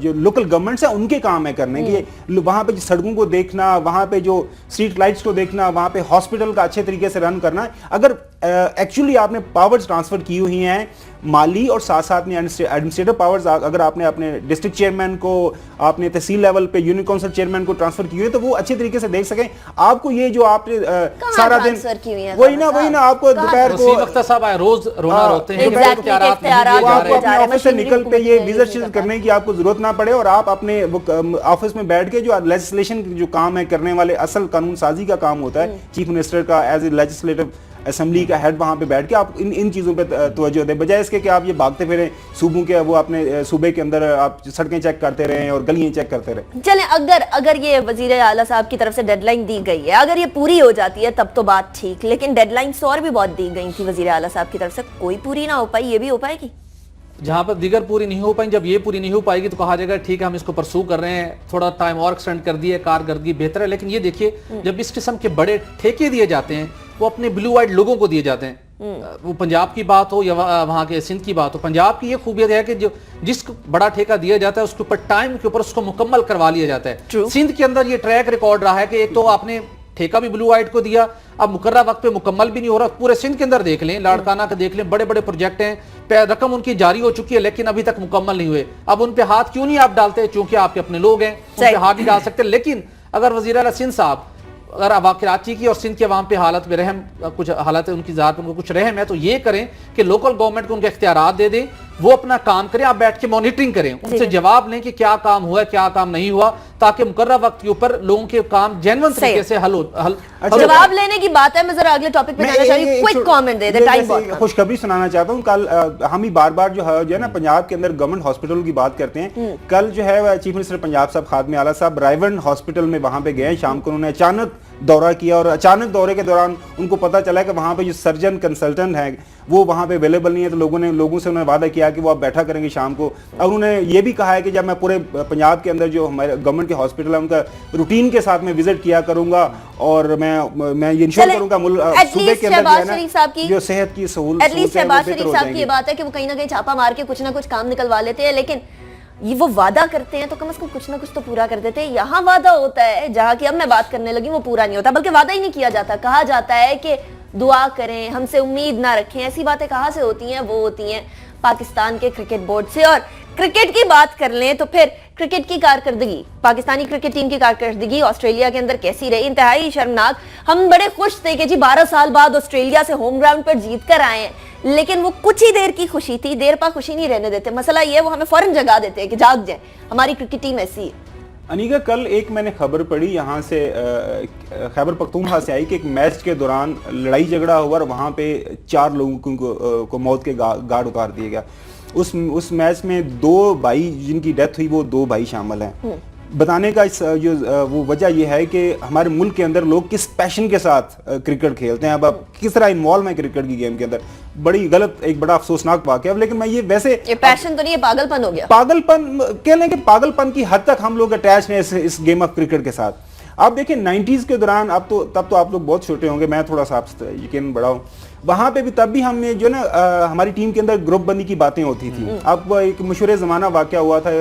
لوکل گورنمنٹس ہیں ان کے کام ہے کرنے کے. وہاں پہ جو سڑکوں کو دیکھنا, وہاں پہ جو اسٹریٹ لائٹس کو دیکھنا, وہاں پہ ہاسپٹل کا اچھے طریقے سے رن کرنا. اگر ایکچولی آپ نے پاورز ٹرانسفر کی ہوئی ہیں مالی اور ساتھ ساتھ میں ایڈمنسٹریٹو پاورز, اگر آپ نے اپنے ڈسٹرکٹ چیئرمین کو, آپ نے تحصیل لیول پہ یونین کونسل چیئرمین کو ٹرانسفر کی ہوئی ہے, تو وہ اچھے طریقے سے دیکھ سکیں. آپ کو یہ جو آپ نے سارا دن وہی نا آپ کو دوپہر کو روز رونا روتے ہیں آفس سے نکل پہ یہ وزٹ کرنے کی آپ کو ضرورت نہ پڑے, اور آپ اپنے آفس میں بیٹھ کے جو لیجسلیشن جو کام ہے کرنے والے, اصل قانون سازی کا کام ہوتا ہے چیف منسٹر کا ایز اے لیجسلیٹو اسمبلی کا ہیڈ وہاں پہ بیٹھ کے آپ ان چیزوں پہ توجہ دیں, بجائے اس کے کہ آپ یہ بھاگتے پھریں صوبوں کے, وہ اپنے صوبے کے اندر آپ سڑکیں چیک کرتے رہیں اور گلیاں چیک کرتے رہیں. چلیں اگر یہ وزیر اعلیٰ صاحب کی طرف سے ڈیڈ لائن دی گئی ہے, اگر یہ پوری ہو جاتی ہے تب تو بات ٹھیک, لیکن ڈیڈ لائنس اور بھی بہت دی گئی تھی وزیر اعلیٰ صاحب کی طرف سے, کوئی پوری نہ ہو پائی, یہ بھی ہو پائے گی؟ جہاں پر دیگر پوری نہیں ہو پائیں, جب یہ پوری نہیں ہو پائے گی تو کہا جائے گا ٹھیک ہے ہم اس کو پرسو کر رہے ہیں, تھوڑا ٹائم اور ایکسٹینڈ کر دیے, کارکردگی بہتر ہے. لیکن یہ دیکھیے جب اس قسم کے بڑے ٹھیکے دیے جاتے ہیں وہ اپنے بلو وائٹ لوگوں کو دیے جاتے ہیں, وہ پنجاب کی بات ہو یا وہاں کے سندھ کی بات ہو, پنجاب کی یہ خوبیت ہے کہ جس بڑا ٹھیکہ دیا جاتا ہے اس کے اوپر ٹائم کے اوپر اس کو مکمل کروا لیا جاتا ہے. سندھ کے اندر یہ ٹریک ریکارڈ رہا ہے کہ ایک تو آپ نے ٹھیکہ بھی بلو وائٹ کو دیا, اب مقررہ وقت پہ مکمل بھی نہیں ہو رہا. پورے سندھ کے اندر دیکھ لیں, لاڑکانہ کا دیکھ لیں, بڑے بڑے پروجیکٹ ہیں, رقم ان کی جاری ہو چکی ہے لیکن ابھی تک مکمل نہیں ہوئے. اب ان پہ ہاتھ کیوں نہیں آپ ڈالتے؟ چونکہ آپ کے اپنے لوگ ہیں, ان پہ ہاتھ نہیں ڈال سکتے. لیکن اگر وزیر اعلیٰ سندھ صاحب اگر اب کراچی کی اور سندھ کے عوام پہ حالت میں رحم, کچھ حالت ان کی ذات میں کچھ رحم ہے تو یہ کریں کہ لوکل گورنمنٹ کو ان کے اختیارات دے دیں, وہ اپنا کام کریں, آپ بیٹھ کے مانیٹرنگ کریں, ان سے جواب لیں کہ کیا کام ہوا ہے کیا کام نہیں ہوا, تاکہ مقررہ وقت کے اوپر لوگوں کے کام جینون طریقے سے حل ہو. جواب لینے کی بات ہے, میں ذرا اگلے ٹاپک پہ جانا چاہیے, کوئک کامنٹ دے دیں, ٹائم بہت. خوشخبری سنانا چاہتا ہوں. کل ہم ہی بار بار جو ہے نا پنجاب کے اندر گورنمنٹ ہاسپٹل کی بات کرتے ہیں, کل جو ہے چیف منسٹر پنجاب صاحب خادم اعلیٰ صاحب رائیونڈ ہاسپٹل میں وہاں پہ گئے, شام کو انہوں نے اچانک دورہ کیا اور اچانک دورے کے دوران ان کو پتا چلا کہ وہاں پہ جو سرجن کنسلٹنٹ ہیں وہ وہاں پہ اویلیبل نہیں ہے, تو لوگوں سے انہوں نے وعدہ کیا کہ وہ آپ بیٹھا کریں گے شام کو. اور انہوں نے یہ بھی کہا ہے کہ جب میں پورے پنجاب کے اندر جو ہمارے گورنمنٹ کے ہاسپٹل ہیں ان کا روٹین کے ساتھ میں وزٹ کیا کروں گا, اور میں یہ انشور کروں گا صوبے کے اندر جو صحت کی سہولت ایٹ لیسٹ شہباز شریف صاحب کی یہ بات ہے کہ وہ کہیں نہ کہیں چھاپا مار کے کچھ نہ کچھ کام نکلوا لیتے ہیں, لیکن یہ وہ وعدہ کرتے ہیں تو کم از کم کچھ نہ کچھ تو پورا کر دیتے ہیں. یہاں وعدہ ہوتا ہے جہاں کی اب میں بات کرنے لگی وہ پورا نہیں ہوتا, بلکہ وعدہ ہی نہیں کیا جاتا. کہا جاتا ہے کہ دعا کریں, ہم سے امید نہ رکھیں. ایسی باتیں کہاں سے ہوتی ہیں؟ وہ ہوتی ہیں پاکستان کے کرکٹ بورڈ سے. اور کرکٹ کی بات کر لیں تو پھر کرکٹ کی کارکردگی, پاکستانی کرکٹ ٹیم کی کارکردگی آسٹریلیا کے اندر کیسی رہی؟ انتہائی شرمناک. ہم بڑے خوش تھے کہ جی 12 سال بعد آسٹریلیا سے ہوم گراؤنڈ پر جیت کر آئے ہیں, لیکن وہ کچھ ہی دیر کی خوشی تھی, دیر پا خوشی نہیں رہنے دیتے. مسئلہ یہ ہے وہ ہمیں فوراً جگا دیتے ہیں کہ جاگ جائیں, ہماری کرکٹ ٹیم ایسی ہے. انیگا کل ایک میں نے خبر پڑھی یہاں سے خیبر پختونخوا سے آئی کہ ایک میچ کے دوران لڑائی جھگڑا ہوا اور وہاں پہ 4 لوگوں کو موت کے گھاٹ اتار دیا گیا. اس میچ میں 2 بھائی جن کی ڈیتھ ہوئی وہ 2 بھائی شامل ہیں. بتانے کا جو وہ وجہ یہ ہے کہ ہمارے ملک کے اندر لوگ کس پیشن کے ساتھ کرکٹ کھیلتے ہیں, اب آپ کس طرح انوالو ہیں کرکٹ کی گیم کے اندر. بڑی غلط, ایک بڑا افسوسناک واقعہ ہے. لیکن میں یہ ویسے یہ پیشن تو نہیں, یہ پاگل پن ہو گیا. پاگل پن کہہ لیں کہ پاگل پن کی حد تک ہم لوگ اٹیچ ہیں اس گیم آف کرکٹ کے ساتھ. آپ دیکھیں 90s کے دوران, تب تو آپ لوگ بہت چھوٹے ہوں گے, میں تھوڑا سا آپ یقین بڑا ہوں, وہاں پہ بھی تب بھی ہم نے جو نا ہماری ٹیم کے اندر گروپ بندی کی باتیں ہوتی تھی. اب ایک مشہور زمانہ واقعہ ہوا تھا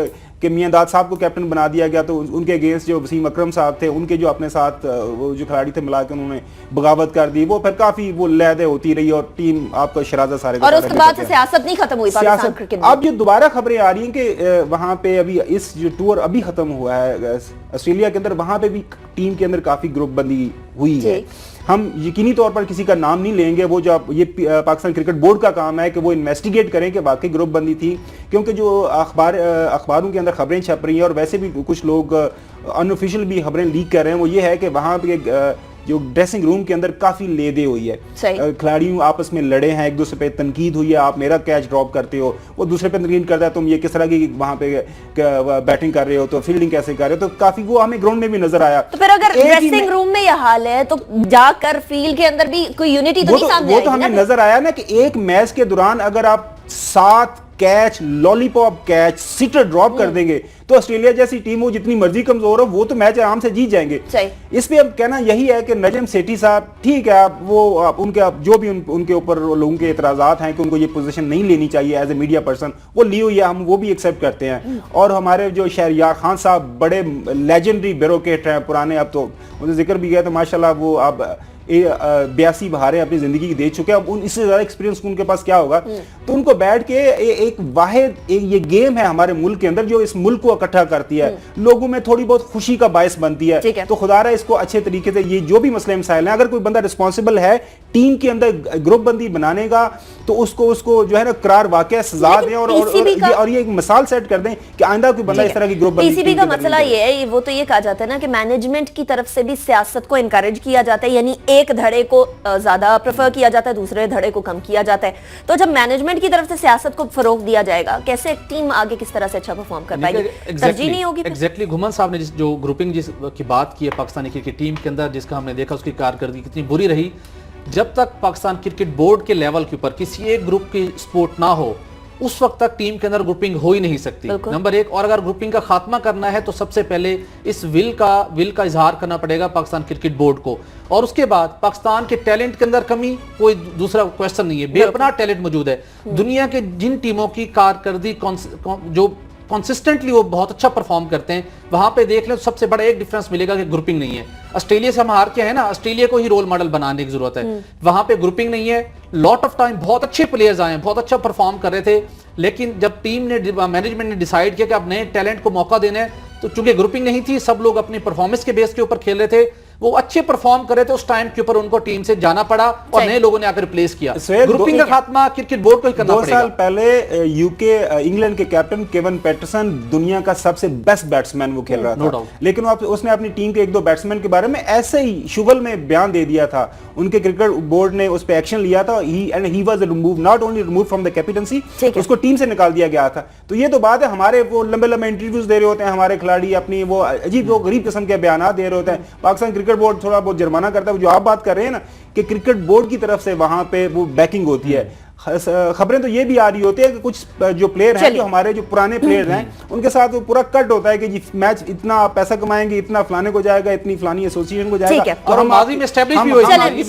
کہ میاں داد صاحب کو کیپٹن بنا دیا گیا, تو ان کے اگینسٹ جو وسیم اکرم صاحب تھے ان کے جو اپنے ساتھ وہ جو کھلاڑی تھے ملا کے انہوں نے بغاوت کر دی. وہ پھر کافی وہ لہدیں ہوتی رہی اور ٹیم آپ کا شرازہ سارے, اور اس کے بعد سے سیاست نہیں ختم ہوئی پاکستان کرکٹ میں. اب جو دوبارہ خبریں آ رہی ہیں کہ وہاں پہ ابھی اس جو ٹور ابھی ختم ہوا ہے آسٹریلیا کے اندر, وہاں پہ بھی ٹیم کے اندر کافی گروپ بندی ہوئی ہے. ہم یقینی طور پر کسی کا نام نہیں لیں گے, وہ جو یہ پاکستان کرکٹ بورڈ کا کام ہے کہ وہ انویسٹیگیٹ کریں کہ واقعی گروپ بندی تھی, کیونکہ جو اخباروں کے اندر خبریں چھپ رہی ہیں اور ویسے بھی کچھ لوگ ان آفیشیل بھی خبریں لیک کر رہے ہیں, وہ یہ ہے کہ وہاں پہ جو ڈریسنگ روم کے اندر کافی لیدے ہوئی ہے, کھلاڑیوں آپس میں لڑے ہیں, ایک دوسرے پہ تنقید ہوئی ہے, آپ میرا کیچ ڈراپ کرتے ہو, وہ دوسرے پہ تنقید کرتا ہے تم یہ کس طرح کی وہاں پہ بیٹنگ کر رہے ہو, تو فیلڈنگ کیسے کر رہے ہو, تو کافی وہ ہمیں گراؤنڈ میں بھی نظر آیا. تو پھر اگر ڈریسنگ روم میں یہ حال ہے تو جا کر فیلڈ کے اندر بھی کوئی یونٹی تو نہیں سامنے آئی. وہ تو ہمیں نظر آیا نا کہ ایک میچ کے دوران اگر آپ 7 کیچ, لالی پاپ کیچ, سیٹر ڈراپ کر دیں گے تو آسٹریلیا جیسی ٹیم ہو جتنی مرضی کمزور ہو وہ تو میچ آرام سے جیت جائیں گے. اس پہ اب کہنا یہی ہے کہ نجم سیٹھی صاحب ٹھیک ہے, ان کے جو بھی ان کے اوپر لوگوں کے اعتراضات ہیں کہ ان کو یہ پوزیشن نہیں لینی چاہیے ایز اے میڈیا پرسن, وہ لی ہوئی ہے, ہم وہ بھی ایکسیپٹ کرتے ہیں. اور ہمارے جو شہریار خان صاحب بڑے لیجنڈری بیوروکریٹ ہیں پرانے, اب تو انہیں ذکر بھی گیا تو ماشاءاللہ وہ اب 82 بہاریں اپنی زندگی کی دے چکے ہیں, اب اس سے زیادہ ایکسپیرینس ان کے پاس کیا ہوگا. تو ان کو بیٹھ کے ایک واحد یہ گیم ہے ہمارے ملک کے اندر جو اس ملک کو اکٹھا کرتی ہے, لوگوں میں تھوڑی بہت خوشی کا باعث بنتی ہے. تو خدا رہا اس کو اچھے طریقے سے, یہ جو بھی مسئلے مسائل ہیں, اگر کوئی بندہ رسپانسبل ہے ٹیم کے اندر گروپ بندی بنانے کا تو اس کو جو ہے نا قرار واقعہ سزا دیں اور یہ ایک مثال سیٹ کر دیں کہ آئندہ کوئی بندہ اس طرح کی گروپ بندی. پی سی بی کا مسئلہ یہ ہے, وہ تو یہ کہا جاتا ہے نا کہ مینجمنٹ کی طرف سے بھی سیاست کو انکریج کیا جاتا ہے, یعنی ایک دھڑے کو زیادہ پریفر کیا جاتا ہے, دوسرے دھڑے کو کم کیا جاتا ہے. تو جب مینجمنٹ کی طرف سے سیاست کو فروغ دیا جائے گا, کیسے ایک ٹیم آگے کس طرح سے اچھا پرفارم کر پائے گی؟ ترجیح نہیں ہوگی. ایگزیکٹلی گھومن صاحب نے جو گروپنگ جس کی بات کی ہے پاکستانی کرکٹ ٹیم کے اندر, جس کا ہم نے دیکھا اس کی کارکردگی کتنی بری رہی. جب تک پاکستان کرکٹ بورڈ کے لیول کے اوپر کسی ایک گروپ کی سپورٹ نہ ہو, اس وقت تک ٹیم کے اندر گروپنگ ہو ہی نہیں سکتی, نمبر ایک. اور اگر گروپنگ کا خاتمہ کرنا ہے تو سب سے پہلے اس ول کا اظہار کرنا پڑے گا پاکستان کرکٹ بورڈ کو, اور اس کے بعد پاکستان کے ٹیلنٹ کے اندر کمی کوئی دوسرا کویسچن نہیں ہے, بے پناہ ٹیلنٹ موجود ہے. دنیا کے جن ٹیموں کی کارکردگی جو کنسسٹنٹلی وہ بہت اچھا پرفارم کرتے ہیں, وہاں پہ دیکھ لیں تو سب سے بڑا ایک ڈیفرنس ملے گا کہ گروپنگ نہیں ہے. آسٹریلیا سے ہم ہار کے ہیں نا, آسٹریلیا کو ہی رول ماڈل بنانے کی ضرورت ہے, وہاں پہ گروپنگ نہیں ہے. لاٹ آف ٹائم بہت اچھے پلیئرز آئے ہیں, بہت اچھا پرفارم کر رہے تھے, لیکن جب ٹیم نے مینجمنٹ نے ڈیسائیڈ کیا کہ اب نئے ٹیلنٹ کو موقع دینا ہے, تو چونکہ گروپنگ نہیں تھی, سب لوگ اپنی پرفارمنس کے بیس کے اوپر کھیل رہے تھے, وہ اچھے پرفارم کر رہے تھے, اس ٹائم کے اوپر ان کو ٹیم سے جانا پڑا اور نئے لوگوں نے آ کر ریپلیس کیا. گروپنگ کا خاتمہ کرکٹ بورڈ کو ہی کرنا پڑے گا. 2 سال پہلے یو کے انگلینڈ کے کیپٹن کیون پیٹرسن دنیا کا سب سے بیسٹ بیٹسمین وہ کھیل رہا تھا, لیکن اس نے اپنی ٹیم کے 1-2 بیٹسمین کے بارے میں ایسے ہی شغل میں بیان دے دیا تھا, ان کے کرکٹ بورڈ نے اس پہ ایکشن لیا تھا, he was remove, not only remove from the captaincy, اس کو ٹیم سے نکال دیا گیا تھا. تو یہ تو بات ہے, ہمارے وہ لمبے لمبے انٹرویوز دے رہے ہوتے ہیں ہمارے کھلاڑی, اپنی وہ عجیب وہ غریب قسم کے بیانات دے رہے ہوتے ہیں. پاکستان کرکٹ بورڈ تھوڑا بہت جرمانہ کرتا ہے, جو آپ بات کر رہے ہیں نا کہ کرکٹ بورڈ کی طرف سے وہاں پہ وہ بیکنگ ہوتی ہے. خبریں تو یہ بھی آ رہی ہوتی ہے کہ کچھ جو پلیئر ہیں, جو ہمارے جو پرانے پلیئر ہیں, ان کے ساتھ وہ پورا کٹ ہوتا ہے کہ جی میچ اتنا پیسہ کمائیں گے, اتنا فلانے کو جائے گا, اتنی فلانی ایسوسیشن کو جائے گا. اور ہم ماضی میں اسٹیبلش بھی ہوئی,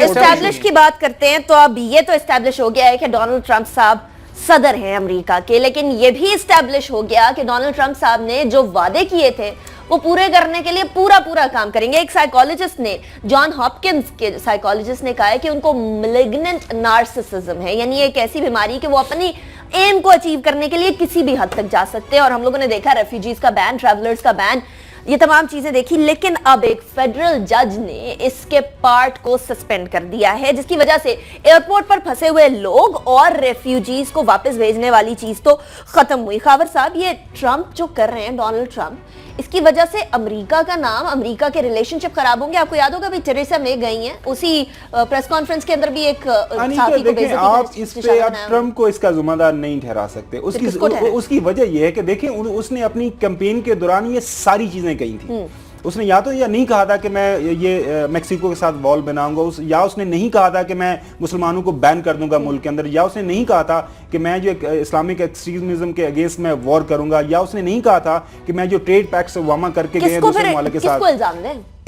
اسٹیبلش کی بات کرتے ہیں تو اب یہ تو اسٹیبلش ہو گیا ہے کہ ڈونلڈ ٹرمپ صاحب صدر ہیں امریکہ کے, لیکن یہ بھی اسٹیبلش ہو گیا کہ ڈونلڈ ٹرمپ صاحب نے جو وعدے کیے تھے وہ پورے کرنے کے لیے پورا کام کریں گے. ایک سائیکالوجسٹ نے, جان ہاپکنس کے سائیکالوجسٹ نے کہا ہے کہ ان کو ملیگننٹ نارسسزم ہے, یعنی ایک ایسی بیماری کہ وہ اپنی ایم کو اچیو کرنے کے لیے کسی بھی حد تک جا سکتے ہیں. اور ہم لوگوں نے دیکھا ریفیوجیز کا بین, ٹریولرز کا بین, یہ تمام چیزیں دیکھی, لیکن اب ایک فیڈرل جج نے اس کے پارٹ کو سسپینڈ کر دیا ہے, جس کی وجہ سے ایئرپورٹ پر پھنسے ہوئے لوگ اور ریفیوجیز کو واپس بھیجنے والی چیز تو ختم ہوئی. خاور صاحب, یہ ٹرمپ جو کر رہے ہیں, ڈونلڈ ٹرمپ, اس کی وجہ سے امریکہ کا نام, امریکہ کے ریلیشن شپ خراب ہوں گے. آپ کو یاد ہوگا بھی ٹریسا مے گئی ہیں, اسی پریس کانفرنس کے اندر بھی ایک صحافی کو دیکھیں, آپ اس پہ ٹرمپ کو اس کا ذمہ دار نہیں ٹھہرا سکتے. اس کی وجہ یہ ہے کہ دیکھیں, اس نے اپنی کیمپین کے دوران یہ ساری چیزیں کہی تھیں. اس نے یا تو یہ نہیں کہا تھا کہ میں یہ میکسیکو کے ساتھ وال بناؤں گا, یا اس نے نہیں کہا تھا کہ میں مسلمانوں کو بین کر دوں گا ملک کے اندر, یا اس نے نہیں کہا تھا کہ میں جو اسلامک ایکسٹریمزم کے اگینسٹ میں وار کروں گا, یا اس نے نہیں کہا تھا کہ میں جو ٹریڈ پیکس اوباما کر کے گئے دوسرے ممالک کے ساتھ.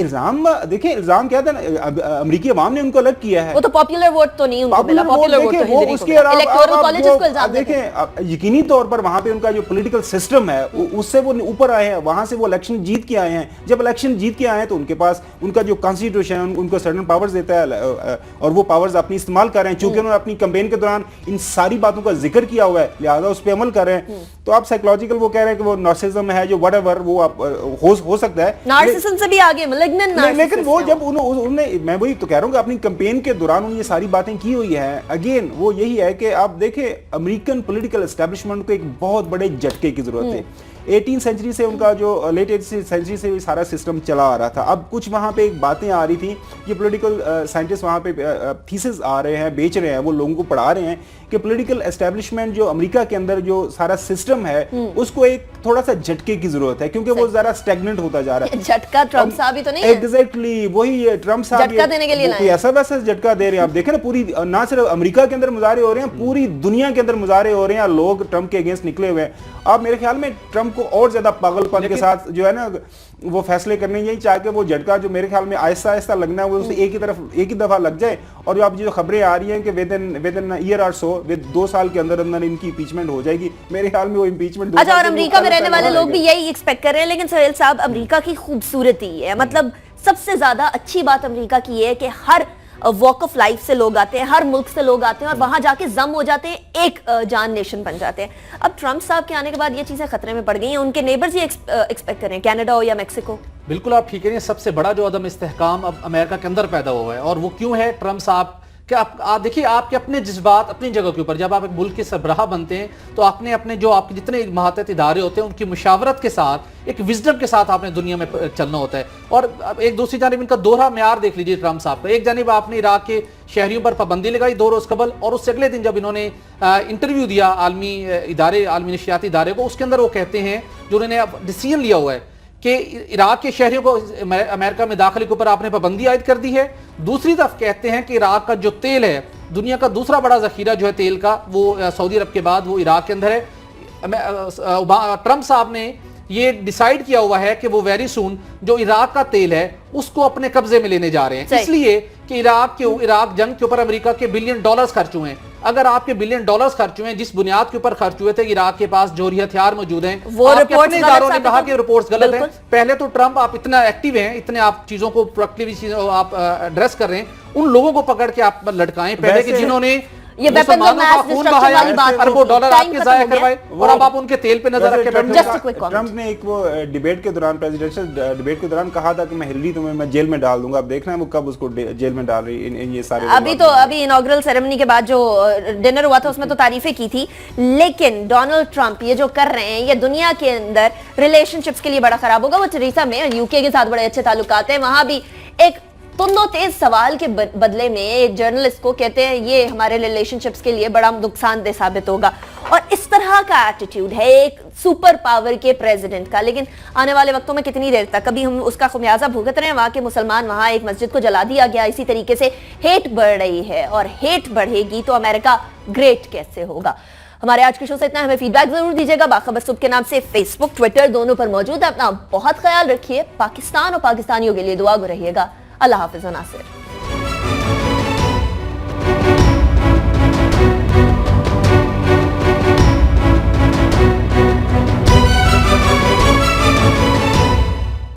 الزام دیکھیں, الزام کیا تھا, امریکی عوام نے ان کو الگ کیا ہے. وہ تو پاپولر ووٹ تو نہیں ان کو ملا, پاپولر ووٹ تو اس کے الیکٹورل کالج اس کو الزام دیکھیں, یقینی طور پر وہاں پہ ان کا جو پولیٹیکل سسٹم ہے اس سے وہ اوپر آئے ہیں, وہاں سے وہ الیکشن جیت کے آئے ہیں. جب الیکشن جیت کے آئے ہیں تو ان کے پاس ان کا جو کانسٹیٹیوشن ان کو سرٹن پاورز دیتا ہے, اور وہ پاورز اپنی استعمال کر رہے ہیں. چونکہ انہوں نے اپنی کیمپین کے دوران ان ساری باتوں کا ذکر کیا ہوا ہے, لہٰذا اس پہ عمل کر رہے ہیں. تو آپ سائیکولوجیکل وہ کہہ رہے ہیں کہ وہ نارسسزم ہے, جو وٹ ایور وہ ہو سکتا ہے, نارسسزم سے بھی آگے ملیگننٹ نارسسزم. لیکن وہ جب انہوں نے, میں وہی تو کہہ رہا ہوں کہ اپنی کیمپین کے دوران انہوں نے یہ ساری باتیں کی ہوئی ہیں. اگین وہ یہی ہے کہ آپ دیکھیں, امریکن پولیٹیکل اسٹیبلشمنٹ کو ایک بہت بڑے جھٹکے کی ضرورت ہے. 18 سینچری سے ان کا جو لیٹ 18 سینچری سے سارا سسٹم چلا آ رہا تھا. اب کچھ وہاں پہ ایک باتیں آ رہی تھیں, یہ پولیٹیکل سائنٹسٹ وہاں پہ تھیسز آ رہے ہیں, بیچ رہے ہیں, وہ لوگوں کو پڑھا رہے ہیں کہ پولیٹیکل اسٹیبلشمنٹ جو امریکہ کے اندر جو سارا سسٹم ہے اس کو ایک تھوڑا سا جھٹکے کی ضرورت ہے, کیونکہ وہ ذرا اسٹیگننٹ ہوتا جا رہا ہے. جھٹکا ٹرمپ صاحب ہی تو نہیں ہے. ایگزیکٹلی وہی ٹرمپ صاحب جھٹکا دینے کے لیے کوئی ایسا ویسا جھٹکا دے رہے ہیں. آپ دیکھیں نا, پوری نہ صرف امریکہ کے اندر مظاہرے ہو رہے ہیں, پوری دنیا کے اندر مظاہرے ہو رہے ہیں, لوگ ٹرمپ کے اگینسٹ نکلے ہوئے ہیں. آپ میرے خیال میں ٹرمپ کو اور زیادہ پاگل پن کے ساتھ جو ہے نا وہ فیصلے کرنے یہی چاہ کے وہ جھٹکا جو میرے خیال میں آہستہ آہستہ لگنا ہے وہ اسے ایک ہی دفعہ لگ جائے. اور جو آپ جو خبریں آ رہی ہیں کہ ودن ایئر اور سو 2 سال کے اندر ان کی امپیچمنٹ ہو جائے گی, میرے خیال میں وہ امپیچمنٹ. اچھا, اور امریکہ میں رہنے والے لوگ بھی یہی ایکسپیکٹ کر رہے ہیں. لیکن سہیل صاحب, امریکہ کی خوبصورتی ہے, مطلب سب سے زیادہ اچھی بات امریکہ کی ہے کہ ہر واک آف لائف سے لوگ آتے ہیں, ہر ملک سے لوگ آتے ہیں, اور وہاں جا کے ضم ہو جاتے ہیں, ایک جان نیشن بن جاتے ہیں. اب ٹرمپ صاحب کے آنے کے بعد یہ چیزیں خطرے میں پڑ گئی ہیں. ان کے نیبرز یہ ایکسپیکٹ کر رہے ہیں, کینیڈا ہو یا میکسیکو. بالکل آپ ٹھیک کہہ رہے ہیں, سب سے بڑا جو عدم استحکام اب امریکہ کے اندر پیدا ہوا ہے, اور وہ کیوں ہے, ٹرمپ صاحب کہ آپ دیکھیے آپ کے اپنے جذبات اپنی جگہ کے اوپر، جب آپ ایک ملک کے سربراہ بنتے ہیں تو آپ نے اپنے جو آپ کے جتنے ماتحت ادارے ہوتے ہیں ان کی مشاورت کے ساتھ ایک وزڈم کے ساتھ آپ نے دنیا میں چلنا ہوتا ہے. اور ایک دوسری جانب ان کا دوہرا معیار دیکھ لیجیے ٹرمپ صاحب کا. ایک جانب آپ نے عراق کے شہریوں پر پابندی لگائی 2 روز قبل، اور اس سے اگلے دن جب انہوں نے انٹرویو دیا عالمی نشریاتی ادارے کو، اس کے اندر وہ کہتے ہیں جو انہوں نے ڈیسیژن لیا ہوا ہے کہ عراق کے شہریوں کو امریکہ میں داخلے کے اوپر آپ نے پابندی عائد کر دی ہے. دوسری طرف کہتے ہیں کہ عراق کا جو تیل ہے، دنیا کا دوسرا بڑا ذخیرہ جو ہے تیل کا، وہ سعودی عرب کے بعد وہ عراق کے اندر ہے. ٹرمپ صاحب نے یہ ڈیسائیڈ کیا ہوا ہے کہ وہ ویری سون جو عراق کا تیل ہے اس کو اپنے قبضے میں لینے جا رہے ہیں، اس لیے کہ عراق جنگ کے اوپر امریکہ کے $1 بلین خرچ ہوئے ہیں. اگر آپ کے $1 بلین خرچ ہوئے ہیں جس بنیاد کے اوپر خرچ ہوئے تھے کہ عراق کے پاس جوہری ہتھیار موجود ہیں، وہ رپورٹس اداروں نے کہا کہ رپورٹس غلط ہیں. پہلے تو ٹرمپ آپ اتنا ایکٹیو ہیں، اتنے آپ چیزوں کو پرویکٹیولی آپ ایڈریس کر رہے ہیں، ان لوگوں کو پکڑ کے آپ لٹکائیں پہلے کہ جنہوں نے یہ ویپن کا میچ ڈسٹرکشن والی بات اربوں ڈالر آپ کے ضائع کروائے اور اب آپ ان کے تیل پہ نظر رکھے بیٹھے. ٹرمپ نے ایک وہ ڈیبیٹ کے دوران پریزیڈنشل ڈیبیٹ کے دوران کہا تھا کہ میں ہلری تمہیں میں جیل میں ڈال دوں گا. اب دیکھنا ہے وہ کب اس کو جیل میں ڈال رہی یہ سارے. ابھی انوگرل سیریمنی کے بعد جو ڈنر ہوا تھا اس میں تو تعریفیں کی تھی، لیکن ڈونلڈ ٹرمپ یہ جو کر رہے ہیں یہ دنیا کے اندر ریلیشن شپس کے لیے بڑا خراب ہوگا. وہ ٹریسا میں UK کے ساتھ بڑے اچھے تعلقات ہیں، وہاں بھی ایک تند و تیز سوال کے بدلے میں ایک جرنلسٹ کو کہتے ہیں یہ ہمارے ریلیشن شپس کے لیے بڑا نقصان دہ ثابت ہوگا. اور اس طرح کا ایٹیٹیوڈ ہے ایک سپر پاور کے پریزیڈنٹ کا. لیکن آنے والے وقتوں میں کتنی دیر تک کبھی ہم اس کا خمیازہ بھگت رہے ہیں. وہاں کے مسلمان، وہاں ایک مسجد کو جلا دیا گیا. اسی طریقے سے ہیٹ بڑھ رہی ہے، اور ہیٹ بڑھے گی تو امریکہ گریٹ کیسے ہوگا. ہمارے آج کے شو سے اتنا. ہمیں فیڈ بیک ضرور دیجیے گا. باخبر صبح کے نام سے فیس بک، ٹویٹر دونوں پر موجود ہے. اپنا بہت خیال رکھیے. پاکستان اور پاکستانیوں کے لیے دعا گو رہیے گا. اللہ حافظ. ناصر.